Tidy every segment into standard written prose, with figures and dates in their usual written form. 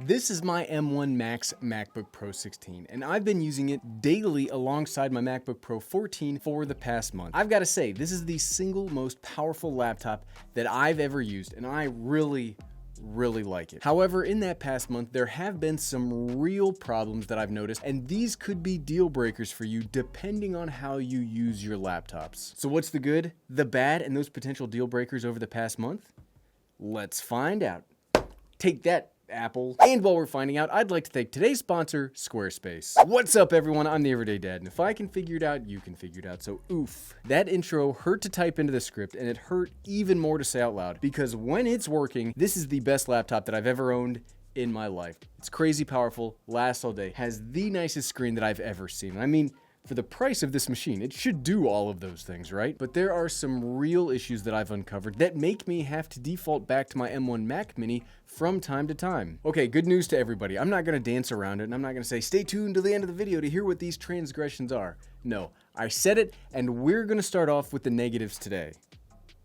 This is my M1 Max MacBook Pro 16, and I've been using it daily alongside my MacBook Pro 14 for the past month. I've got to say, this is the single most powerful laptop that I've ever used, and I really like it. However, in that past month, there have been some real problems that I've noticed, and these could be deal breakers for you depending on how you use your laptops. So what's the good, the bad, and those potential deal breakers over the past month? Let's find out. Take that, Apple. And while we're finding out, I'd like to thank today's sponsor, Squarespace. What's up, everyone? I'm the Everyday Dad, and if I can figure it out, you can figure it out. So oof. That intro hurt to type into the script, and it hurt even more to say out loud, because when it's working, this is the best laptop that I've ever owned in my life. It's crazy powerful, lasts all day, has the nicest screen that I've ever seen. I mean, for the price of this machine, it should do all of those things, right? But there are some real issues that I've uncovered that make me have to default back to my M1 Mac Mini from time to time. Okay, good news to everybody. I'm not gonna dance around it, and I'm not gonna say, stay tuned to the end of the video to hear what these transgressions are. No, I said it, and we're gonna start off with the negatives today.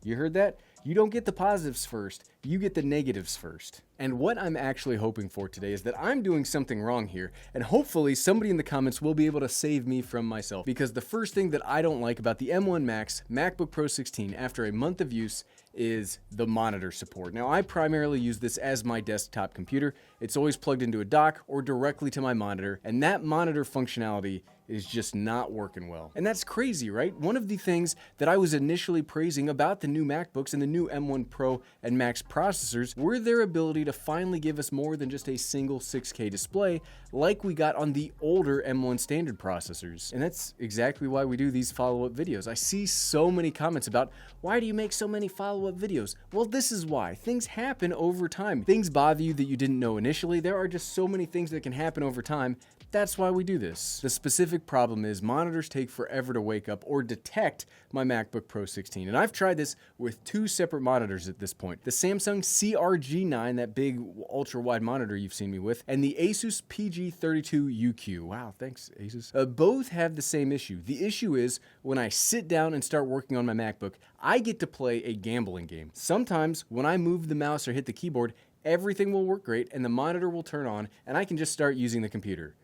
You heard that? You don't get the positives first, you get the negatives first. And what I'm actually hoping for today is that I'm doing something wrong here, and hopefully somebody in the comments will be able to save me from myself. Because the first thing that I don't like about the M1 Max MacBook Pro 16 after a month of use is the monitor support. Now, I primarily use this as my desktop computer. It's always plugged into a dock or directly to my monitor, and that monitor functionality is just not working well. And that's crazy, right? One of the things that I was initially praising about the new MacBooks and the new M1 Pro and Max processors were their ability to finally give us more than just a single 6K display like we got on the older M1 standard processors. And that's exactly why we do these follow-up videos. I see so many comments about, why do you make so many follow-up videos? Well, this is why. Things happen over time. Things bother you that you didn't know initially. There are just so many things that can happen over time. That's why we do this. The specific problem is monitors take forever to wake up or detect my MacBook Pro 16. And I've tried this with two separate monitors at this point. The Samsung CRG9, that big ultra-wide monitor you've seen me with, and the Asus PG32UQ. Wow, thanks, Asus. Both have the same issue. The issue is when I sit down and start working on my MacBook, I get to play a gambling game. Sometimes when I move the mouse or hit the keyboard, everything will work great and the monitor will turn on and I can just start using the computer.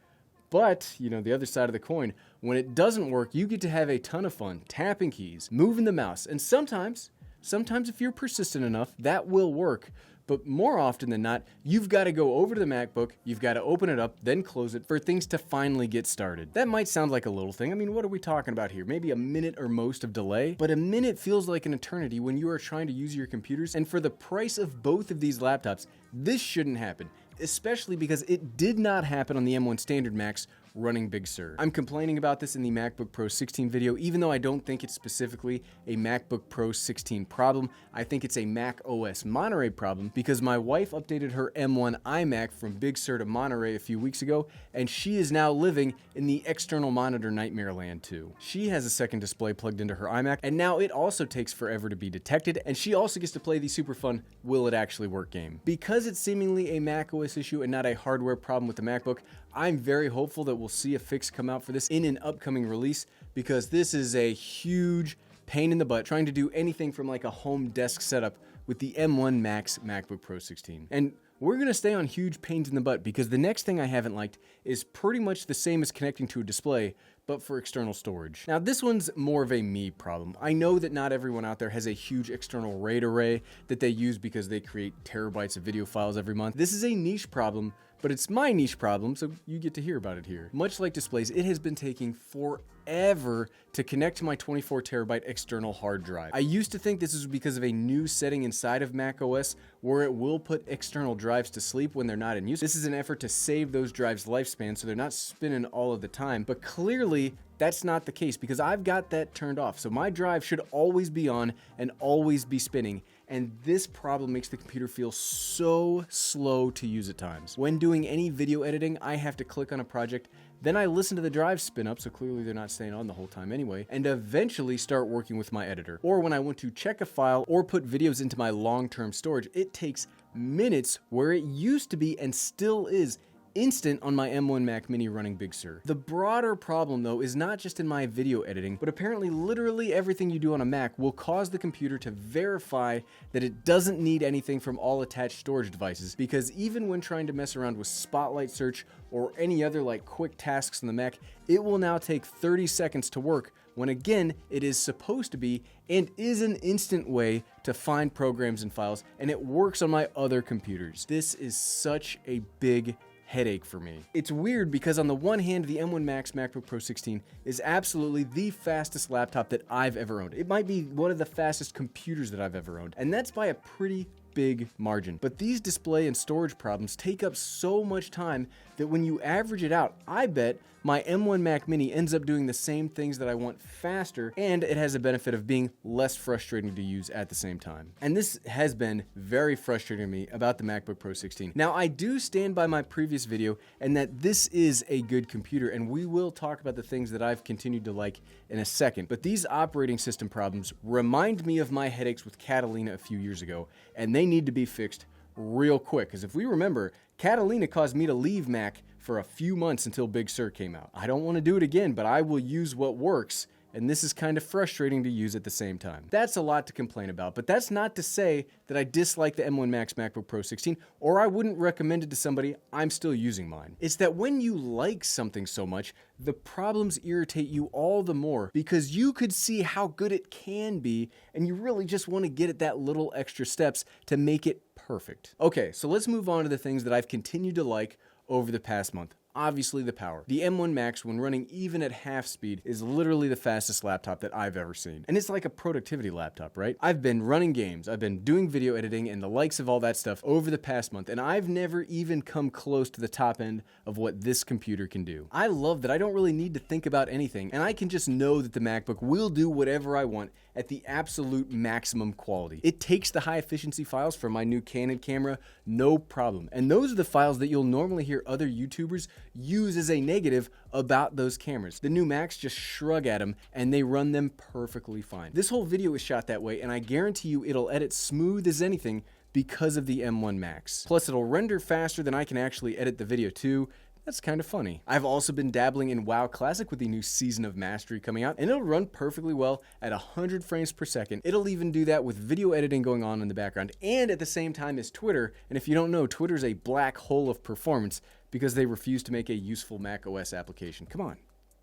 But, you know, the other side of the coin, when it doesn't work, you get to have a ton of fun tapping keys, moving the mouse, and sometimes if you're persistent enough, that will work. But more often than not, you've got to go over to the MacBook, you've got to open it up, then close it for things to finally get started. That might sound like a little thing. I mean, what are we talking about here? Maybe a minute or most of delay? But a minute feels like an eternity when you are trying to use your computers, and for the price of both of these laptops, this shouldn't happen. Especially because it did not happen on the M1 Standard Max running Big Sur. I'm complaining about this in the MacBook Pro 16 video, even though I don't think it's specifically a MacBook Pro 16 problem. I think it's a Mac OS Monterey problem because my wife updated her M1 iMac from Big Sur to Monterey a few weeks ago, and she is now living in the external monitor nightmare land too. She has a second display plugged into her iMac, and now it also takes forever to be detected, and she also gets to play the super fun Will It Actually Work game. Because it's seemingly a Mac OS issue and not a hardware problem with the MacBook, I'm very hopeful that we'll see a fix come out for this in an upcoming release, because this is a huge pain in the butt trying to do anything from like a home desk setup with the M1 Max MacBook Pro 16. And we're gonna stay on huge pains in the butt because the next thing I haven't liked is pretty much the same as connecting to a display, but for external storage. Now this one's more of a me problem. I know that not everyone out there has a huge external RAID array that they use because they create terabytes of video files every month. This is a niche problem, but it's my niche problem, so you get to hear about it here. Much like displays, it has been taking forever to connect to my 24 terabyte external hard drive. I used to think this was because of a new setting inside of Mac OS where it will put external drives to sleep when they're not in use. This is an effort to save those drives' lifespan so they're not spinning all of the time, but clearly that's not the case because I've got that turned off. So my drive should always be on and always be spinning. And this problem makes the computer feel so slow to use at times. When doing any video editing, I have to click on a project, then I listen to the drive spin up, so clearly they're not staying on the whole time anyway, and eventually start working with my editor. Or when I want to check a file or put videos into my long-term storage, it takes minutes where it used to be and still is instant on my M1 Mac Mini running Big Sur. The broader problem though is not just in my video editing, but apparently literally everything you do on a Mac will cause the computer to verify that it doesn't need anything from all attached storage devices, because even when trying to mess around with Spotlight search or any other like quick tasks on the Mac, it will now take 30 seconds to work, when again, it is supposed to be and is an instant way to find programs and files, and it works on my other computers. This is such a big headache for me. It's weird because on the one hand, the M1 Max MacBook Pro 16 is absolutely the fastest laptop that I've ever owned. It might be one of the fastest computers that I've ever owned, and that's by a pretty big margin. But these display and storage problems take up so much time that when you average it out, I bet my M1 Mac Mini ends up doing the same things that I want faster, and it has a benefit of being less frustrating to use at the same time. And this has been very frustrating to me about the MacBook Pro 16. Now, I do stand by my previous video and that this is a good computer, and we will talk about the things that I've continued to like in a second. But these operating system problems remind me of my headaches with Catalina a few years ago, and they need to be fixed real quick, because if we remember, Catalina caused me to leave Mac for a few months until Big Sur came out. I don't want to do it again, but I will use what works, and this is kind of frustrating to use at the same time. That's a lot to complain about, but that's not to say that I dislike the M1 Max MacBook Pro 16, or I wouldn't recommend it to somebody. I'm still using mine. It's that when you like something so much, the problems irritate you all the more, because you could see how good it can be, and you really just want to get it that little extra steps to make it perfect. Okay, so let's move on to the things that I've continued to like over the past month. Obviously the power. The M1 Max, when running even at half speed, is literally the fastest laptop that I've ever seen. And it's like a productivity laptop, right? I've been running games, I've been doing video editing and the likes of all that stuff over the past month, and I've never even come close to the top end of what this computer can do. I love that I don't really need to think about anything, and I can just know that the MacBook will do whatever I want at the absolute maximum quality. It takes the high efficiency files from my new Canon camera, no problem. And those are the files that you'll normally hear other YouTubers use as a negative about those cameras. The new Macs just shrug at them and they run them perfectly fine. This whole video is shot that way, and I guarantee you it'll edit smooth as anything because of the M1 Max. Plus it'll render faster than I can actually edit the video too. That's kind of funny. I've also been dabbling in WoW Classic with the new Season of Mastery coming out, and it'll run perfectly well at 100 frames per second. It'll even do that with video editing going on in the background and at the same time as Twitter. And if you don't know, Twitter's a black hole of performance because they refuse to make a useful Mac OS application. Come on,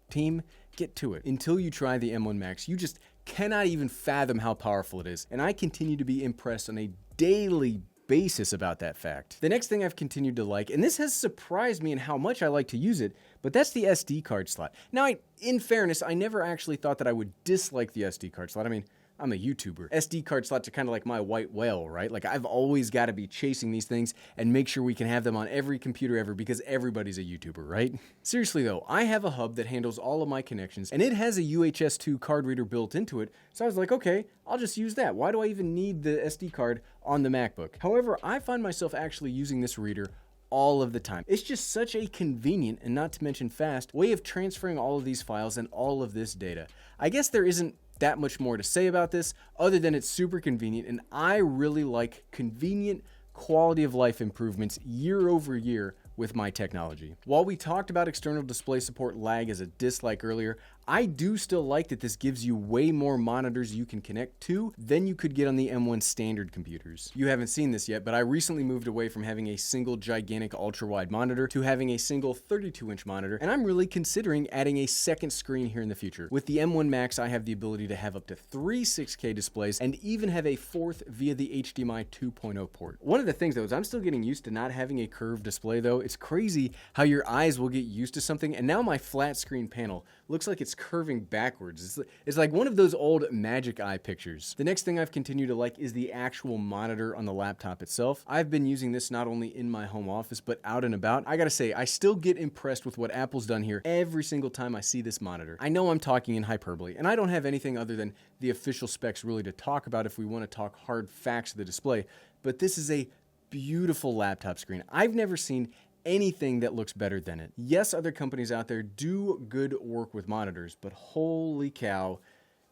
team, get to it. Until you try the M1 Max, you just cannot even fathom how powerful it is. And I continue to be impressed on a daily basis about that fact. The next thing I've continued to like, and this has surprised me in how much I like to use it, but that's the SD card slot. Now, in fairness, I never actually thought that I would dislike the SD card slot. I mean, I'm a YouTuber. SD card slots are kind of like my white whale, right? Like I've always got to be chasing these things and make sure we can have them on every computer ever because everybody's a YouTuber, right? Seriously though, I have a hub that handles all of my connections and it has a UHS 2 card reader built into it. So I was like, okay, I'll just use that. Why do I even need the SD card on the MacBook? However, I find myself actually using this reader all of the time. It's just such a convenient and not to mention fast way of transferring all of these files and all of this data. I guess there isn't that much more to say about this other than it's super convenient, and I really like convenient quality of life improvements year over year with my technology. While we talked about external display support lag as a dislike earlier, I do still like that this gives you way more monitors you can connect to than you could get on the M1 standard computers. You haven't seen this yet, but I recently moved away from having a single gigantic ultra-wide monitor to having a single 32-inch monitor, and I'm really considering adding a second screen here in the future. With the M1 Max, I have the ability to have up to 3 6K displays and even have a fourth via the HDMI 2.0 port. One of the things though is I'm still getting used to not having a curved display though. It's crazy how your eyes will get used to something, and now my flat screen panel looks like it's curving backwards. It's like one of those old Magic Eye pictures. The next thing I've continued to like is the actual monitor on the laptop itself. I've been using this not only in my home office, but out and about. I gotta say, I still get impressed with what Apple's done here every single time I see this monitor. I know I'm talking in hyperbole, and I don't have anything other than the official specs really to talk about if we want to talk hard facts of the display, but this is a beautiful laptop screen. I've never seen anything that looks better than it. Yes, other companies out there do good work with monitors, but holy cow,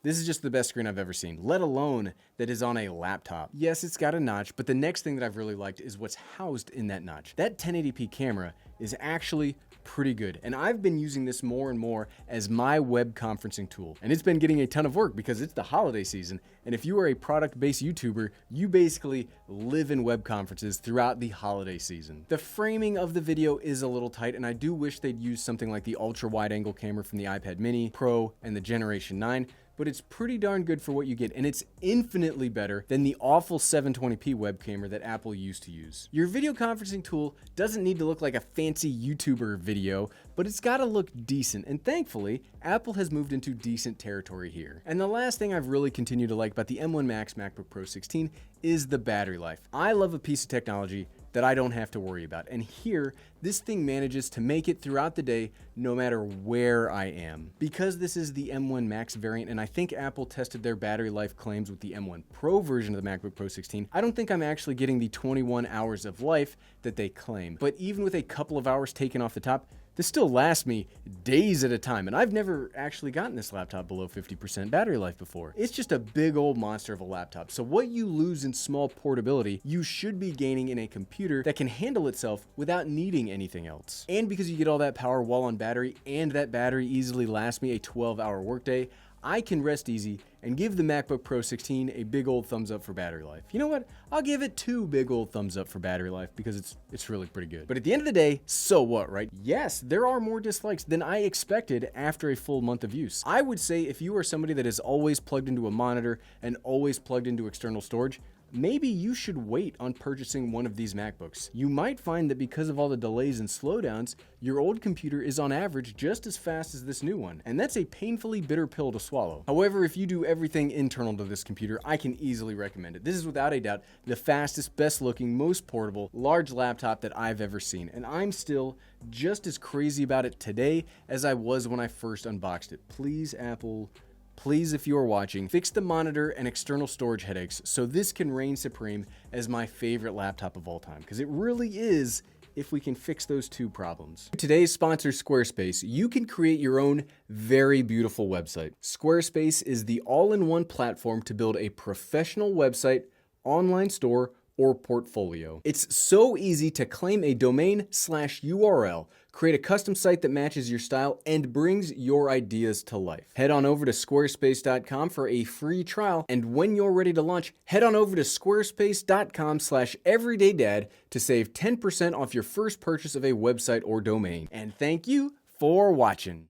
this is just the best screen I've ever seen, let alone that is on a laptop. Yes, it's got a notch, but the next thing that I've really liked is what's housed in that notch. That 1080p camera is actually pretty good. And I've been using this more and more as my web conferencing tool. And it's been getting a ton of work because it's the holiday season. And if you are a product-based YouTuber, you basically live in web conferences throughout the holiday season. The framing of the video is a little tight, and I do wish they'd use something like the ultra-wide angle camera from the iPad mini, Pro, and the Generation 9. But it's pretty darn good for what you get, and it's infinitely better than the awful 720p web camera that Apple used to use. Your video conferencing tool doesn't need to look like a fancy YouTuber video, but it's gotta look decent, and thankfully, Apple has moved into decent territory here. And the last thing I've really continued to like about the M1 Max MacBook Pro 16 is the battery life. I love a piece of technology that I don't have to worry about. And here, this thing manages to make it throughout the day no matter where I am. Because this is the M1 Max variant, and I think Apple tested their battery life claims with the M1 Pro version of the MacBook Pro 16, I don't think I'm actually getting the 21 hours of life that they claim. But even with a couple of hours taken off the top, this still lasts me days at a time, and I've never actually gotten this laptop below 50% battery life before. It's just a big old monster of a laptop, so what you lose in small portability, you should be gaining in a computer that can handle itself without needing anything else. And because you get all that power while on battery, and that battery easily lasts me a 12-hour workday, I can rest easy and give the MacBook Pro 16 a big old thumbs up for battery life. You know what? I'll give it 2 big old thumbs up for battery life because it's really pretty good. But at the end of the day, so what, right? Yes, there are more dislikes than I expected after a full month of use. I would say if you are somebody that is always plugged into a monitor and always plugged into external storage, maybe you should wait on purchasing one of these MacBooks. You might find that because of all the delays and slowdowns, your old computer is on average just as fast as this new one, and that's a painfully bitter pill to swallow. However, if you do everything internal to this computer, I can easily recommend it. This is without a doubt the fastest, best looking, most portable, large laptop that I've ever seen, and I'm still just as crazy about it today as I was when I first unboxed it. Please, Apple, please, if you are watching, fix the monitor and external storage headaches so this can reign supreme as my favorite laptop of all time, because it really is if we can fix those 2 problems. Today's sponsor, Squarespace. You can create your own very beautiful website. Squarespace is the all-in-one platform to build a professional website, online store, or portfolio. It's so easy to claim a domain/URL, create a custom site that matches your style, and brings your ideas to life. Head on over to squarespace.com for a free trial, and when you're ready to launch, head on over to squarespace.com/everydaydad to save 10% off your first purchase of a website or domain. And thank you for watching.